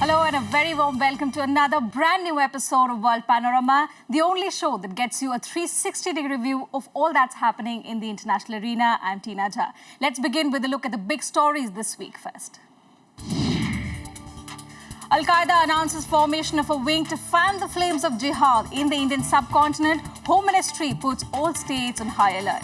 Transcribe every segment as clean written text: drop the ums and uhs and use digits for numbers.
Hello and a very warm welcome to another brand new episode of World Panorama, the only show that gets you a 360-degree view of all that's happening in the international arena. I'm Teena Jha. Let's begin with a look at the big stories this week first. Al-Qaeda announces formation of a wing to fan the flames of jihad in the Indian subcontinent. Home Ministry puts all states on high alert.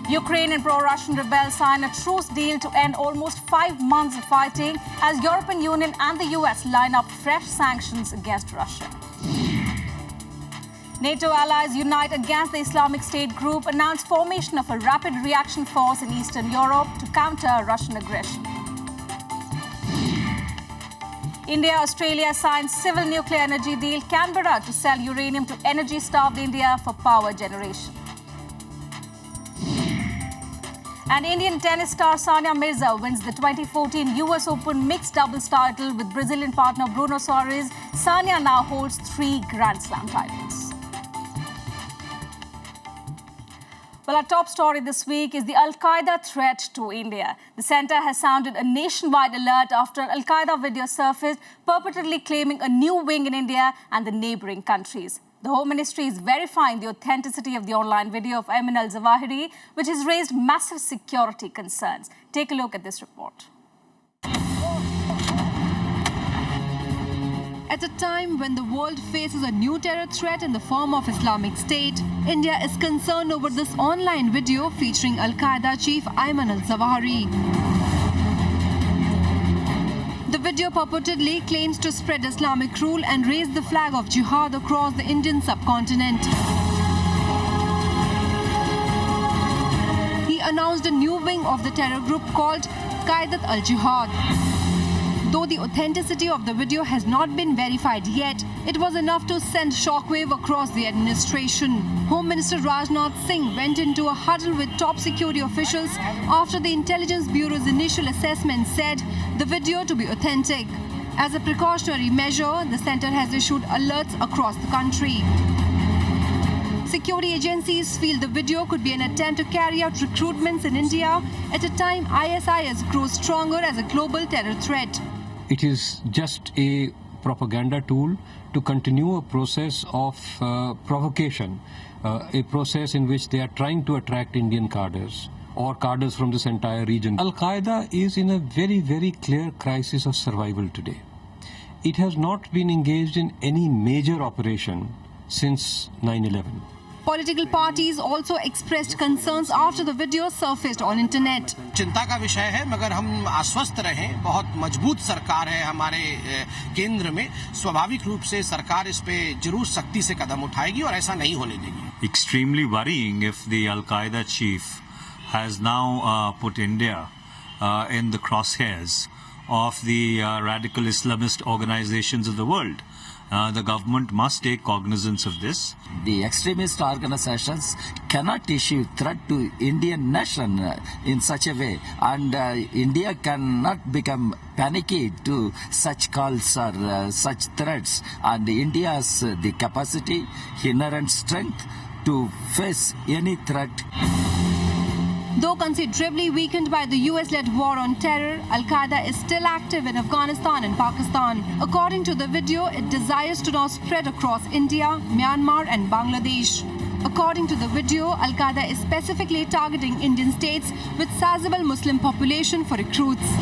Ukraine and pro-Russian rebels sign a truce deal to end almost 5 months of fighting as European Union and the US line up fresh sanctions against Russia. NATO allies unite against the Islamic State group, announce formation of a rapid reaction force in Eastern Europe to counter Russian aggression. India-Australia signs civil nuclear energy deal, Canberra to sell uranium to energy-starved India for power generation. And Indian tennis star Sania Mirza wins the 2014 US Open mixed doubles title with Brazilian partner Bruno Soares. Sania now holds 3 Grand Slam titles. Well, our top story this week is the Al-Qaeda threat to India. The centre has sounded a nationwide alert after an Al-Qaeda video surfaced purportedly claiming a new wing in India and the neighbouring countries. The Home Ministry is verifying the authenticity of the online video of Al-Zawahri, which has raised massive security concerns. Take a look at this report. At a time when the world faces a new terror threat in the form of Islamic State, India is concerned over this online video featuring Al-Qaeda chief Ayman Al-Zawahri. The video purportedly claims to spread Islamic rule and raise the flag of jihad across the Indian subcontinent. He announced a new wing of the terror group called Qaidat al-Jihad. Though the authenticity of the video has not been verified yet, it was enough to send shockwave across the administration. Home Minister Rajnath Singh went into a huddle with top security officials after the Intelligence Bureau's initial assessment said the video to be authentic. As a precautionary measure, the centre has issued alerts across the country. Security agencies feel the video could be an attempt to carry out recruitments in India at a time ISIS grows stronger as a global terror threat. It is just a propaganda tool to continue a process of provocation, a process in which they are trying to attract Indian cadres or cadres from this entire region. Al-Qaeda is in a very, very clear crisis of survival today. It has not been engaged in any major operation since 9/11. Political parties also expressed concerns after the video surfaced on internet. चिंता का विषय है, मगर हम आश्वस्त रहें। बहुत मजबूत सरकार है हमारे केंद्र में। स्वाभाविक रूप से सरकार इस पे जरूर सख्ती से कदम उठाएगी और ऐसा नहीं होने देगी। Extremely worrying if the Al-Qaeda chief has now put India in the crosshairs of the radical Islamist organizations of the world. The government must take cognizance of this. The extremist organizations cannot issue threat to Indian nation in such a way, and India cannot become panicky to such calls or such threats. And India has the capacity, inherent strength to face any threat. Though considerably weakened by the US-led war on terror, Al-Qaeda is still active in Afghanistan and Pakistan. According to the video, it desires to now spread across India, Myanmar and Bangladesh. According to the video, Al-Qaeda is specifically targeting Indian states with sizable Muslim population for recruits.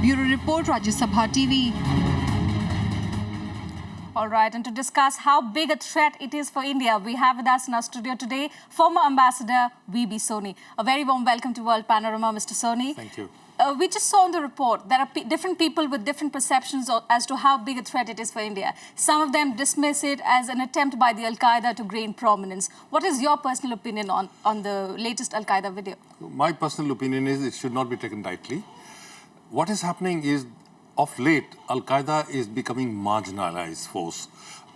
Bureau Report, Rajya Sabha TV. All right, and to discuss how big a threat it is for India, we have with us in our studio today former Ambassador V.B. Soni. A very warm welcome to World Panorama, Mr. Soni. Thank you. We just saw in the report there are different people with different perceptions as to how big a threat it is for India. Some of them dismiss it as an attempt by the Al-Qaeda to gain prominence. What is your personal opinion on the latest Al-Qaeda video? My personal opinion is it should not be taken lightly. What is happening is, of late, Al-Qaeda is becoming marginalized force.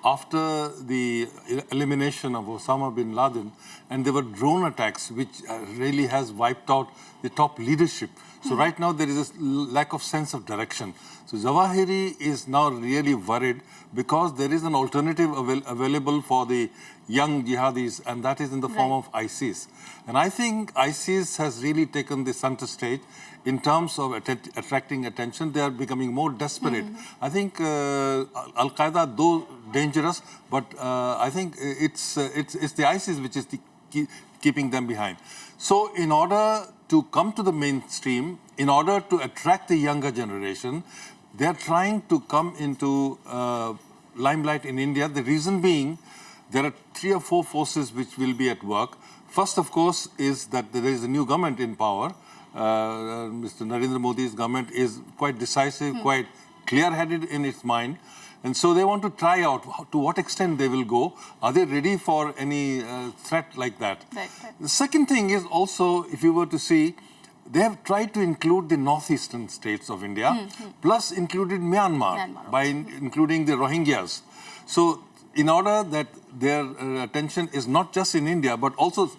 After the elimination of Osama bin Laden, and there were drone attacks, which really has wiped out the top leadership. So right now there is a lack of sense of direction. So Zawahiri is now really worried because there is an alternative available for the young jihadis, and that is in the form of ISIS. And I think ISIS has really taken the center stage in terms of attracting attention. They are becoming more desperate. I think Al-Qaeda, though dangerous, but I think it's the ISIS which is keeping them behind. So in order to come to the mainstream, in order to attract the younger generation, they are trying to come into limelight in India. The reason being, there are 3 or 4 forces which will be at work. First, of course, is that there is a new government in power. Mr. Narendra Modi's government is quite decisive, quite clear-headed in its mind. And so they want to try out to what extent they will go. Are they ready for any threat like that? Right. The second thing is also, if you were to see, they have tried to include the northeastern states of India, plus included Myanmar by including the Rohingyas. So in order that their attention is not just in India, but also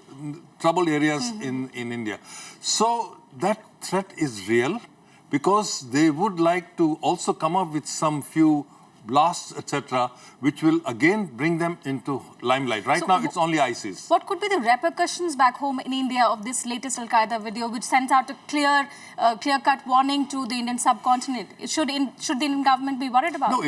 troubled areas in India. So that threat is real because they would like to also come up with some few blasts, etc., which will again bring them into limelight. Right now, it's only ISIS. What could be the repercussions back home in India of this latest Al-Qaeda video, which sends out a clear-cut warning to the Indian subcontinent? Should the Indian government be worried about it? No,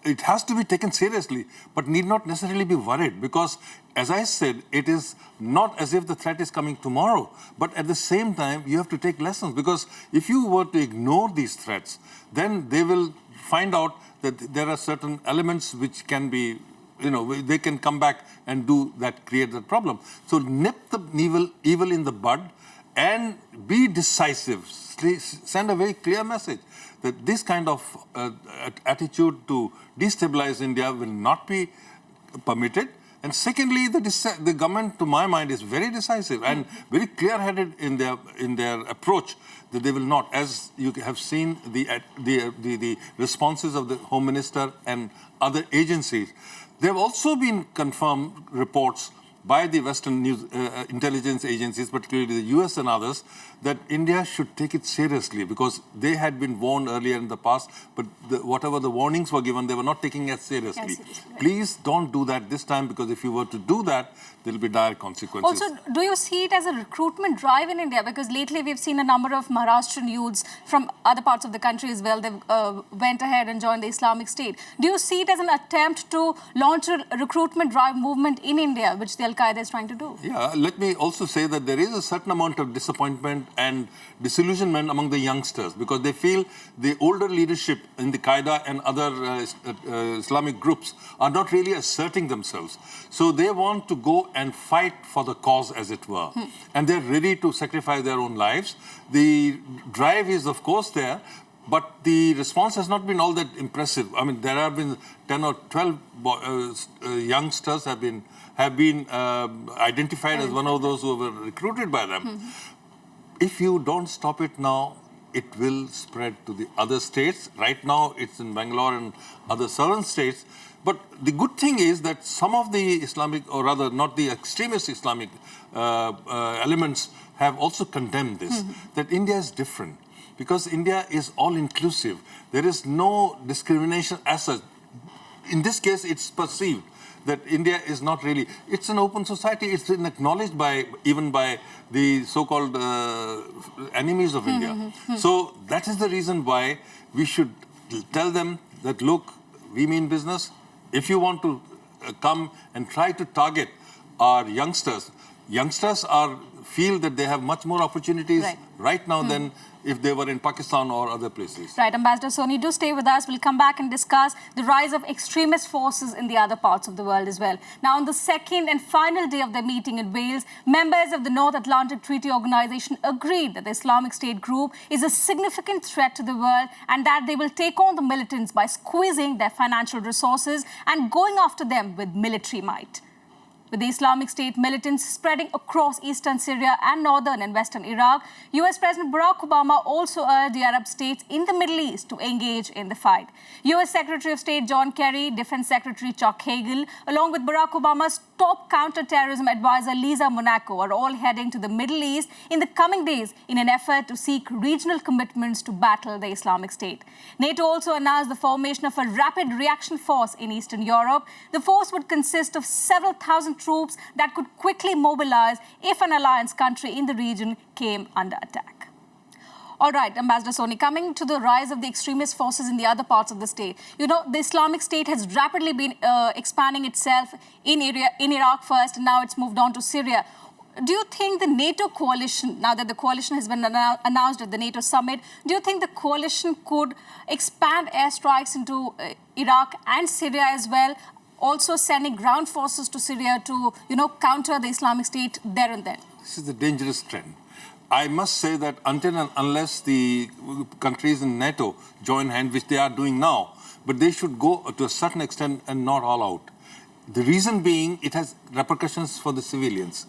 it has to be taken seriously, but need not necessarily be worried because, as I said, it is not as if the threat is coming tomorrow. But at the same time, you have to take lessons because if you were to ignore these threats, then they will find out that there are certain elements which can be, they can come back and create that problem. So nip the evil in the bud and be decisive. Send a very clear message that this kind of attitude to destabilize India will not be permitted. And secondly, the government, to my mind, is very decisive and very clear-headed in their approach that they will not. As you have seen the responses of the Home Minister and other agencies, there have also been confirmed reports by the Western news intelligence agencies, particularly the US and others, that India should take it seriously because they had been warned earlier in the past, but whatever the warnings were given, they were not taking it seriously. Please don't do that this time because if you were to do that, there will be dire consequences. Also, do you see it as a recruitment drive in India? Because lately we've seen a number of Maharashtrian youths from other parts of the country as well. They went ahead and joined the Islamic State. Do you see it as an attempt to launch a recruitment drive movement in India, which the Al-Qaeda is trying to do? Yeah, let me also say that there is a certain amount of disappointment and disillusionment among the youngsters because they feel the older leadership in the Qaeda and other Islamic groups are not really asserting themselves. So they want to go and fight for the cause, as it were. And they're ready to sacrifice their own lives. The drive is, of course, there, but the response has not been all that impressive. I mean, there have been 10 or 12 youngsters have been identified as one of those who were recruited by them. If you don't stop it now, it will spread to the other states. Right now, it's in Bangalore and other southern states. But the good thing is that some of the Islamic, or rather not the extremist Islamic elements have also condemned this, that India is different because India is all-inclusive. There is no discrimination as such. In this case, it's perceived that India is not really, it's an open society. It's been acknowledged even by the so-called enemies of India. So that is the reason why we should tell them that, look, we mean business. If you want to come and try to target our youngsters feel that they have much more opportunities right now than if they were in Pakistan or other places. Right, Ambassador Soni, do stay with us. We'll come back and discuss the rise of extremist forces in the other parts of the world as well. Now, on the second and final day of their meeting in Wales, members of the North Atlantic Treaty Organization agreed that the Islamic State group is a significant threat to the world and that they will take on the militants by squeezing their financial resources and going after them with military might. With the Islamic State militants spreading across eastern Syria and northern and western Iraq, US President Barack Obama also urged the Arab states in the Middle East to engage in the fight. US Secretary of State John Kerry, Defense Secretary Chuck Hagel, along with Barack Obama's top counter-terrorism advisor Lisa Monaco are all heading to the Middle East in the coming days in an effort to seek regional commitments to battle the Islamic State. NATO also announced the formation of a rapid reaction force in Eastern Europe. The force would consist of several thousand troops that could quickly mobilize if an alliance country in the region came under attack. All right, Ambassador Soni, coming to the rise of the extremist forces in the other parts of the state. You know, the Islamic State has rapidly been expanding itself in Iraq first, and now it's moved on to Syria. Do you think the NATO coalition, now that the coalition has been announced at the NATO summit, do you think the coalition could expand airstrikes into Iraq and Syria as well, also sending ground forces to Syria to, counter the Islamic State there and then? This is a dangerous trend. I must say that until and unless the countries in NATO join hands, which they are doing now, but they should go to a certain extent and not all out. The reason being, it has repercussions for the civilians.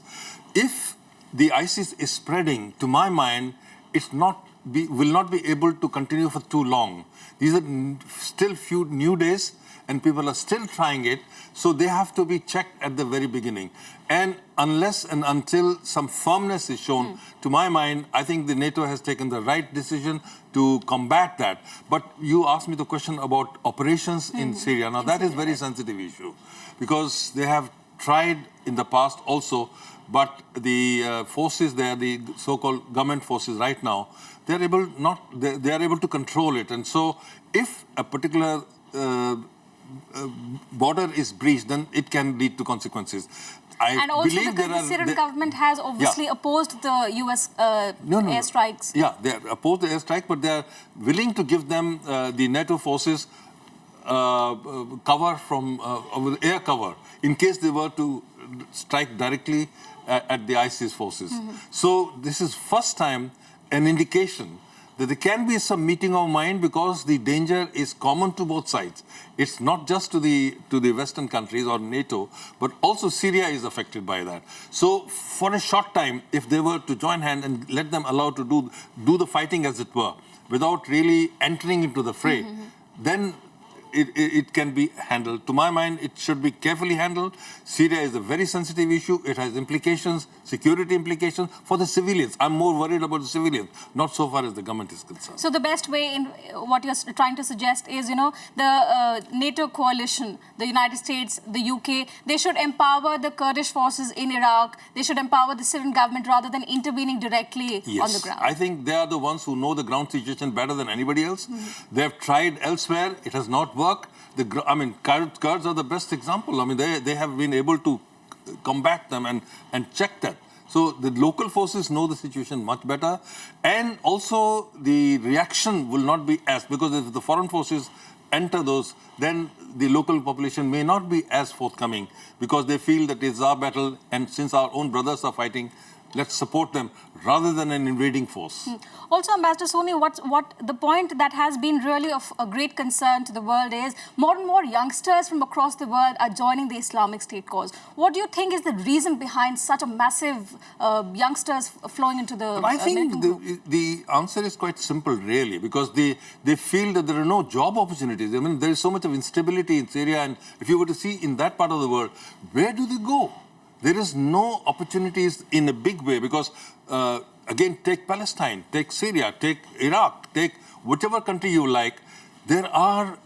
If the ISIS is spreading, to my mind, will not be able to continue for too long. These are still few new days, and people are still trying it, so they have to be checked at the very beginning. And unless and until some firmness is shown, to my mind, I think the NATO has taken the right decision to combat that. But you asked me the question about operations in Syria. Now, that is a very sensitive issue, because they have tried in the past also, but the forces there, the so-called government forces right now, they are able to control it. And so if a particular border is breached, then it can lead to consequences. And also because the Syrian government has obviously opposed the US airstrikes. Yeah, they oppose the airstrike, but they are willing to give them, the NATO forces, cover from air cover in case they were to strike directly at the ISIS forces. So this is first time an indication that there can be some meeting of mind, because the danger is common to both sides. It's not just to the Western countries or NATO, but also Syria is affected by that. So for a short time, if they were to join hands and let them allow to do the fighting, as it were, without really entering into the fray, then it can be handled. To my mind, it should be carefully handled. Syria is a very sensitive issue. It has implications, security implications for the civilians. I'm more worried about the civilians, not so far as the government is concerned. So the best way in what you're trying to suggest is, the NATO coalition, the United States, the UK, they should empower the Kurdish forces in Iraq. They should empower the Syrian government rather than intervening directly on the ground. I think they are the ones who know the ground situation better than anybody else. They have tried elsewhere. It has not worked. Kurds are the best example. They have been able to combat them and check that. So the local forces know the situation much better. And also the reaction will not be because if the foreign forces enter those, then the local population may not be as forthcoming, because they feel that it's our battle, and since our own brothers are fighting, let's support them rather than an invading force. Also, Ambassador Soni, what the point that has been really of a great concern to the world is more and more youngsters from across the world are joining the Islamic State cause. What do you think is the reason behind such a massive youngsters flowing into the I think the answer is quite simple, really, because they feel that there are no job opportunities. There is so much of instability in Syria, and if you were to see in that part of the world, where do they go? There is no opportunities in a big way, because, again, take Palestine, take Syria, take Iraq, take whichever country you like. There are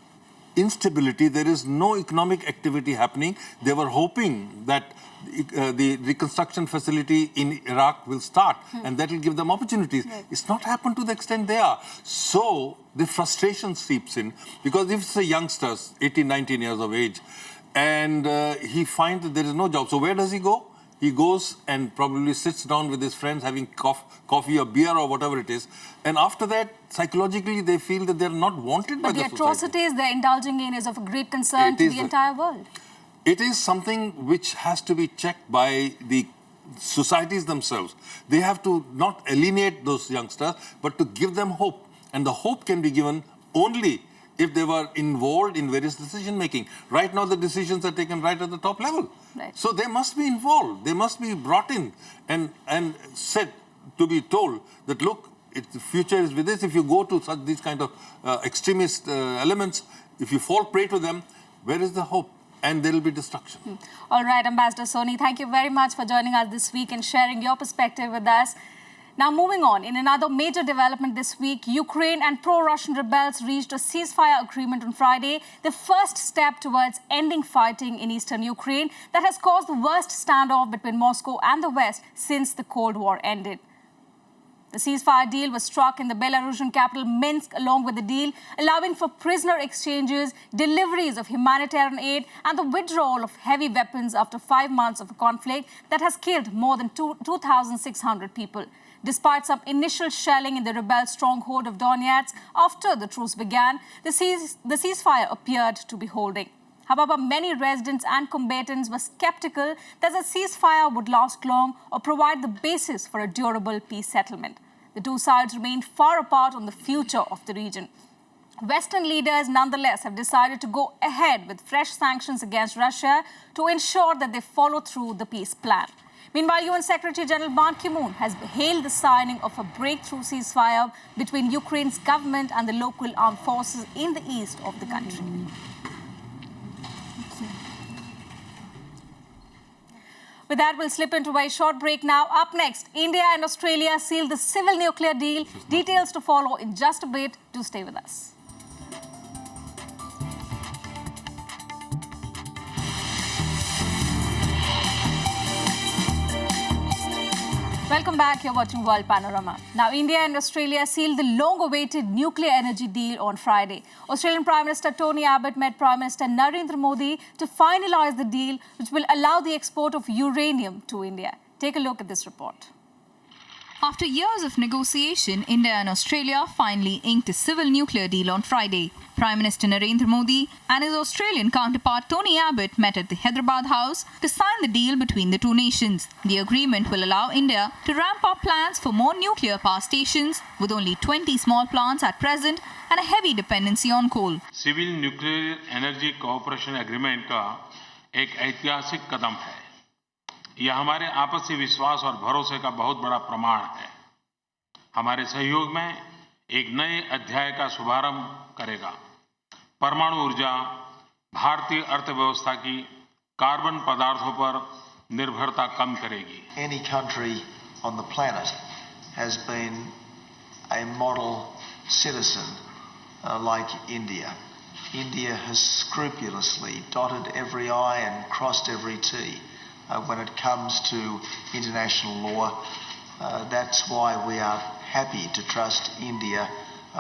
instability. There is no economic activity happening. They were hoping that the reconstruction facility in Iraq will start, and that will give them opportunities. Right. It's not happened to the extent they are. So the frustration seeps in, because if it's a youngster, 18, 19 years of age, and he finds that there is no job. So where does he go? He goes and probably sits down with his friends having coffee or beer or whatever it is. And after that, psychologically, they feel that they're not wanted by the society. But the atrocities they're indulging in is of great concern to the entire world. It is something which has to be checked by the societies themselves. They have to not alienate those youngsters, but to give them hope. And the hope can be given only if they were involved in various decision making. Right now, the decisions are taken right at the top level. Right. So they must be involved. They must be brought in and said to be told that, look, the future is with this. If you go to these kind of extremist elements, if you fall prey to them, where is the hope? And there will be destruction. All right, Ambassador Soni, thank you very much for joining us this week and sharing your perspective with us. Now, moving on, in another major development this week, Ukraine and pro-Russian rebels reached a ceasefire agreement on Friday, the first step towards ending fighting in eastern Ukraine that has caused the worst standoff between Moscow and the West since the Cold War ended. The ceasefire deal was struck in the Belarusian capital Minsk, along with the deal allowing for prisoner exchanges, deliveries of humanitarian aid, and the withdrawal of heavy weapons after 5 months of a conflict that has killed more than 2,600 people. Despite some initial shelling in the rebel stronghold of Donetsk after the truce began, the ceasefire appeared to be holding. However, many residents and combatants were skeptical that the ceasefire would last long or provide the basis for a durable peace settlement. The two sides remained far apart on the future of the region. Western leaders, nonetheless, have decided to go ahead with fresh sanctions against Russia to ensure that they follow through the peace plan. Meanwhile, UN Secretary General Ban Ki-moon has hailed the signing of a breakthrough ceasefire between Ukraine's government and the local armed forces in the east of the country. With that, we'll slip into a short break now. Up next, India and Australia sealed the civil nuclear deal. Details to follow in just a bit. Do stay with us. Welcome back. You're watching World Panorama. Now, India and Australia sealed the long-awaited nuclear energy deal on Friday. Australian Prime Minister Tony Abbott met Prime Minister Narendra Modi to finalise the deal, which will allow the export of uranium to India. Take a look at this report. After years of negotiation, India and Australia finally inked a civil nuclear deal on Friday. Prime Minister Narendra Modi and his Australian counterpart Tony Abbott met at the Hyderabad House to sign the deal between the two nations. The agreement will allow India to ramp up plans for more nuclear power stations, with only 20 small plants at present and a heavy dependency on coal. Civil nuclear energy cooperation agreement का एक ऐतिहासिक कदम है। यह हमारे आपसी विश्वास और भरोसे का बहुत बड़ा प्रमाण है। हमारे सहयोग में एक नए अध्याय का शुभारंभ करेगा। परमाणु ऊर्जा भारतीय अर्थव्यवस्था की कार्बन पदार्थों पर निर्भरता कम करेगी। Any country on the planet has been a model citizen like India. India has scrupulously dotted every I and crossed every T when it comes to international law. That's why we are happy to trust India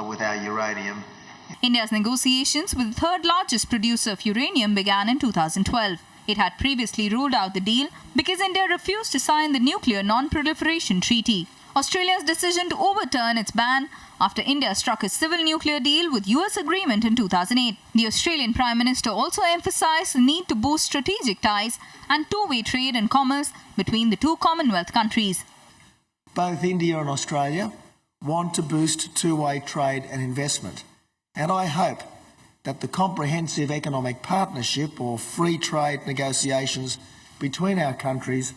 with our uranium. India's negotiations with the third largest producer of uranium began in 2012. It had previously ruled out the deal because India refused to sign the Nuclear Non-Proliferation Treaty. Australia's decision to overturn its ban after India struck a civil nuclear deal with US agreement in 2008. The Australian Prime Minister also emphasised the need to boost strategic ties and two-way trade and commerce between the two Commonwealth countries. Both India and Australia want to boost two-way trade and investment. And I hope that the Comprehensive Economic Partnership or free trade negotiations between our countries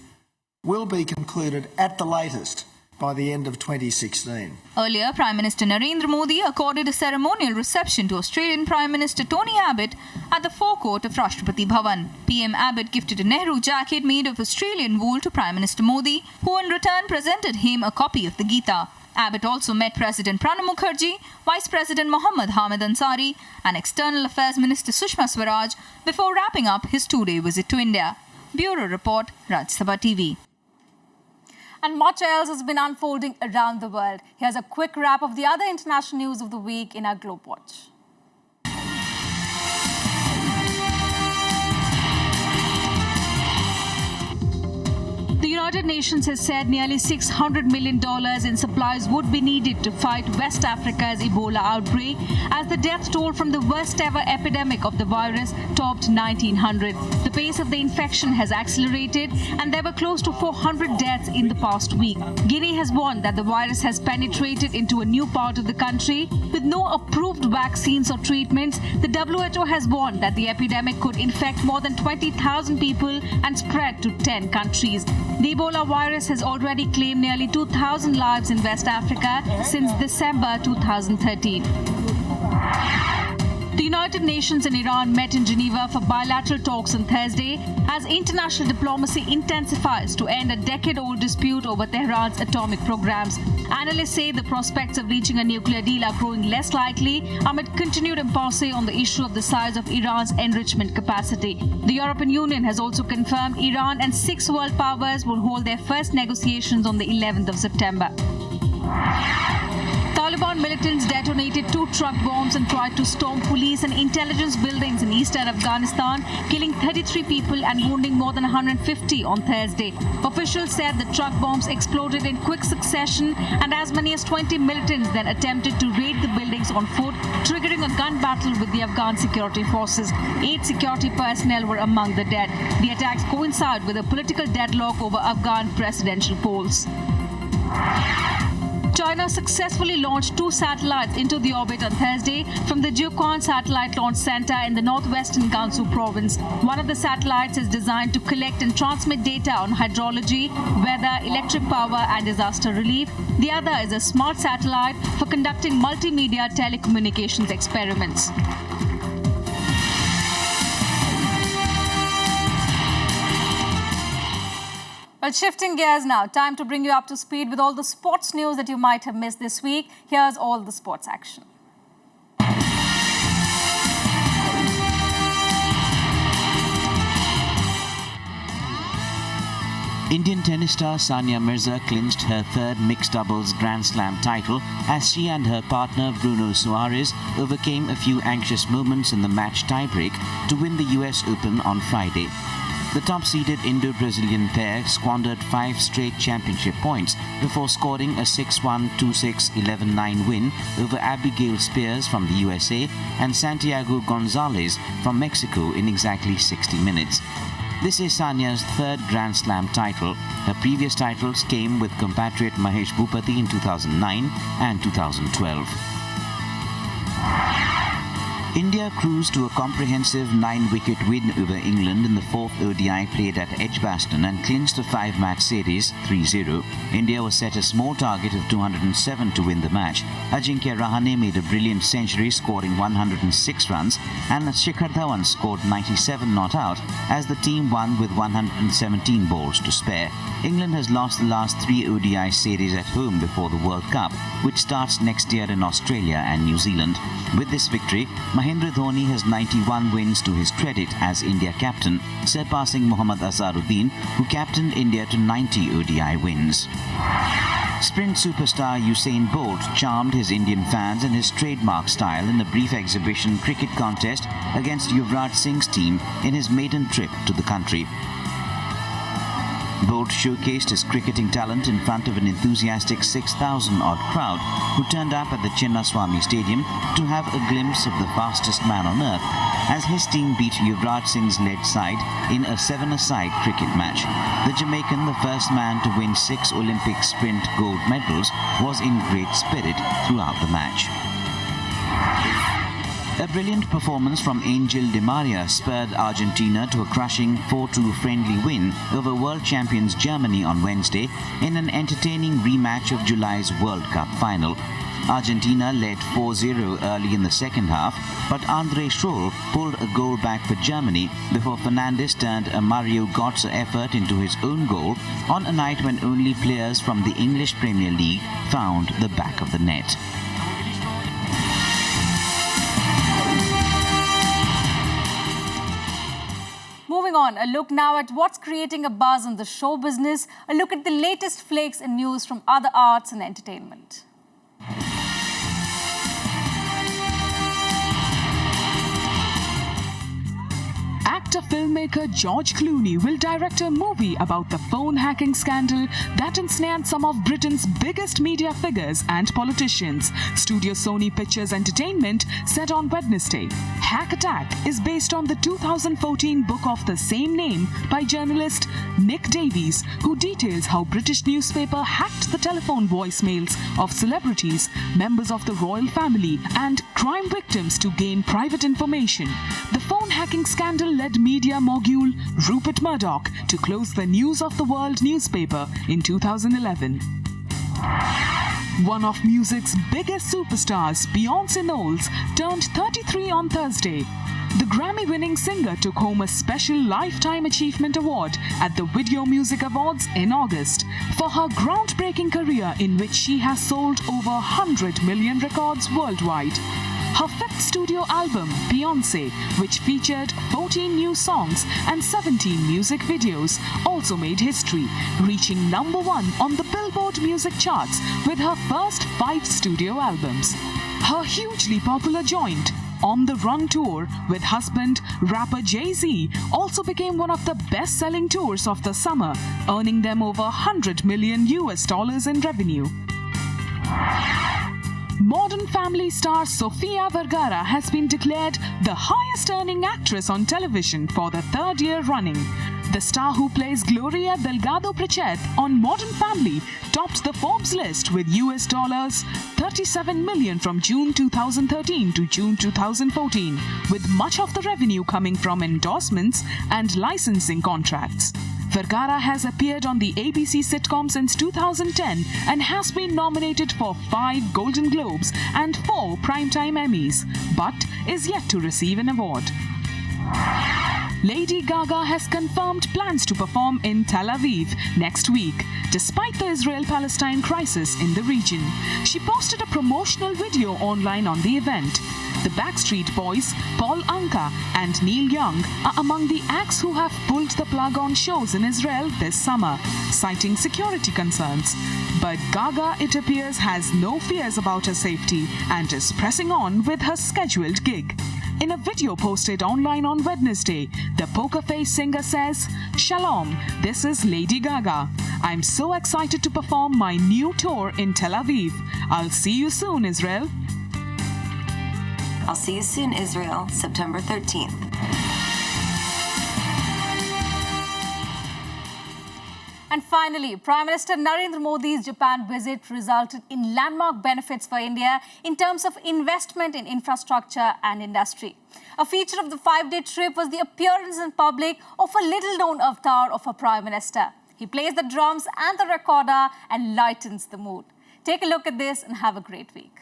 will be concluded at the latest by the end of 2016. Earlier, Prime Minister Narendra Modi accorded a ceremonial reception to Australian Prime Minister Tony Abbott at the forecourt of Rashtrapati Bhavan. PM Abbott gifted a Nehru jacket made of Australian wool to Prime Minister Modi, who in return presented him a copy of the Gita. Abbott also met President Pranab Mukherjee, Vice President Mohammad Hamid Ansari and External Affairs Minister Sushma Swaraj before wrapping up his two-day visit to India. Bureau Report, Rajya Sabha TV. And much else has been unfolding around the world. Here's a quick wrap of the other international news of the week in our Globe Watch. The United Nations has said nearly $600 million in supplies would be needed to fight West Africa's Ebola outbreak as the death toll from the worst ever epidemic of the virus topped 1,900. The pace of the infection has accelerated and there were close to 400 deaths in the past week. Guinea has warned that the virus has penetrated into a new part of the country. With no approved vaccines or treatments, the WHO has warned that the epidemic could infect more than 20,000 people and spread to 10 countries. The Ebola virus has already claimed nearly 2,000 lives in West Africa since December 2013. The United Nations and Iran met in Geneva for bilateral talks on Thursday as international diplomacy intensifies to end a decade-old dispute over Tehran's atomic programs. Analysts say the prospects of reaching a nuclear deal are growing less likely amid continued impasse on the issue of the size of Iran's enrichment capacity. The European Union has also confirmed Iran and 6 world powers will hold their first negotiations on the 11th of September. Taliban militants detonated 2 truck bombs and tried to storm police and intelligence buildings in eastern Afghanistan, killing 33 people and wounding more than 150 on Thursday. Officials said the truck bombs exploded in quick succession and as many as 20 militants then attempted to raid the buildings on foot, triggering a gun battle with the Afghan security forces. 8 security personnel were among the dead. The attacks coincide with a political deadlock over Afghan presidential polls. China successfully launched 2 satellites into the orbit on Thursday from the Jiuquan Satellite Launch Center in the northwestern Gansu province. One of the satellites is designed to collect and transmit data on hydrology, weather, electric power and disaster relief. The other is a smart satellite for conducting multimedia telecommunications experiments. Well, shifting gears now, time to bring you up to speed with all the sports news that you might have missed this week. Here's all the sports action. Indian tennis star Sania Mirza clinched her 3rd mixed doubles Grand Slam title as she and her partner Bruno Soares overcame a few anxious moments in the match tiebreak to win the US Open on Friday. The top-seeded Indo-Brazilian pair squandered 5 straight championship points before scoring a 6-1, 2-6, 11-9 win over Abigail Spears from the USA and Santiago Gonzalez from Mexico in exactly 60 minutes. This is Sania's 3rd Grand Slam title. Her previous titles came with compatriot Mahesh Bhupathi in 2009 and 2012. India cruised to a comprehensive 9-wicket win over England in the 4th ODI played at Edgbaston and clinched a 5-match series 3-0. India was set a small target of 207 to win the match. Ajinkya Rahane made a brilliant century scoring 106 runs and Shikhar Dhawan scored 97 not out as the team won with 117 balls to spare. England has lost the last 3 ODI series at home before the World Cup, which starts next year in Australia and New Zealand. With this victory, Mahendra Dhoni has 91 wins to his credit as India captain, surpassing Mohammad Azharuddin, who captained India to 90 ODI wins. Sprint superstar Usain Bolt charmed his Indian fans in his trademark style in a brief exhibition cricket contest against Yuvraj Singh's team in his maiden trip to the country. Bolt showcased his cricketing talent in front of an enthusiastic 6,000-odd crowd who turned up at the Chinnaswamy Stadium to have a glimpse of the fastest man on earth as his team beat Yuvraj Singh's led side in a 7-a-side cricket match. The Jamaican, the first man to win 6 Olympic sprint gold medals, was in great spirit throughout the match. A brilliant performance from Angel Di Maria spurred Argentina to a crushing 4-2 friendly win over world champions Germany on Wednesday in an entertaining rematch of July's World Cup final. Argentina led 4-0 early in the second half, but Andre Schroll pulled a goal back for Germany before Fernandes turned a Mario Götze effort into his own goal on a night when only players from the English Premier League found the back of the net. Moving on, a look now at what's creating a buzz in the show business, a look at the latest flakes and news from other arts and entertainment. Actor Actor filmmaker George Clooney will direct a movie about the phone hacking scandal that ensnared some of Britain's biggest media figures and politicians, studio Soni Pictures Entertainment said on Wednesday. Hack Attack is based on the 2014 book of the same name by journalist Nick Davies, who details how British newspaper hacked the telephone voicemails of celebrities, members of the royal family, and crime victims to gain private information. The phone hacking scandal led media mogul Rupert Murdoch to close the News of the World newspaper in 2011. One of music's biggest superstars, Beyoncé Knowles, turned 33 on Thursday. The Grammy-winning singer took home a special Lifetime Achievement Award at the Video Music Awards in August for her groundbreaking career in which she has sold over 100 million records worldwide. Her fifth studio album, Beyoncé, which featured 14 new songs and 17 music videos, also made history, reaching #1 on the Billboard music charts with her first 5 studio albums. Her hugely popular joint, On the Run tour with husband, rapper Jay-Z, also became one of the best-selling tours of the summer, earning them over $100 million in revenue. Modern Family star Sofia Vergara has been declared the highest-earning actress on television for the 3rd year running. The star who plays Gloria Delgado Pritchett on Modern Family topped the Forbes list with $37 million from June 2013 to June 2014, with much of the revenue coming from endorsements and licensing contracts. Vergara has appeared on the ABC sitcom since 2010 and has been nominated for 5 Golden Globes and 4 Primetime Emmys, but is yet to receive an award. Lady Gaga has confirmed plans to perform in Tel Aviv next week, despite the Israel-Palestine crisis in the region. She posted a promotional video online on the event. The Backstreet Boys, Paul Anka and Neil Young are among the acts who have pulled the plug on shows in Israel this summer, citing security concerns. But Gaga, it appears, has no fears about her safety and is pressing on with her scheduled gig. In a video posted online on Wednesday, the poker face singer says, "Shalom, this is Lady Gaga. I'm so excited to perform my new tour in Tel Aviv. I'll see you soon, Israel." I'll see you soon, Israel, September 13th. And finally, Prime Minister Narendra Modi's Japan visit resulted in landmark benefits for India in terms of investment in infrastructure and industry. A feature of the 5-day trip was the appearance in public of a little-known avatar of a Prime Minister. He plays the drums and the recorder and lightens the mood. Take a look at this and have a great week.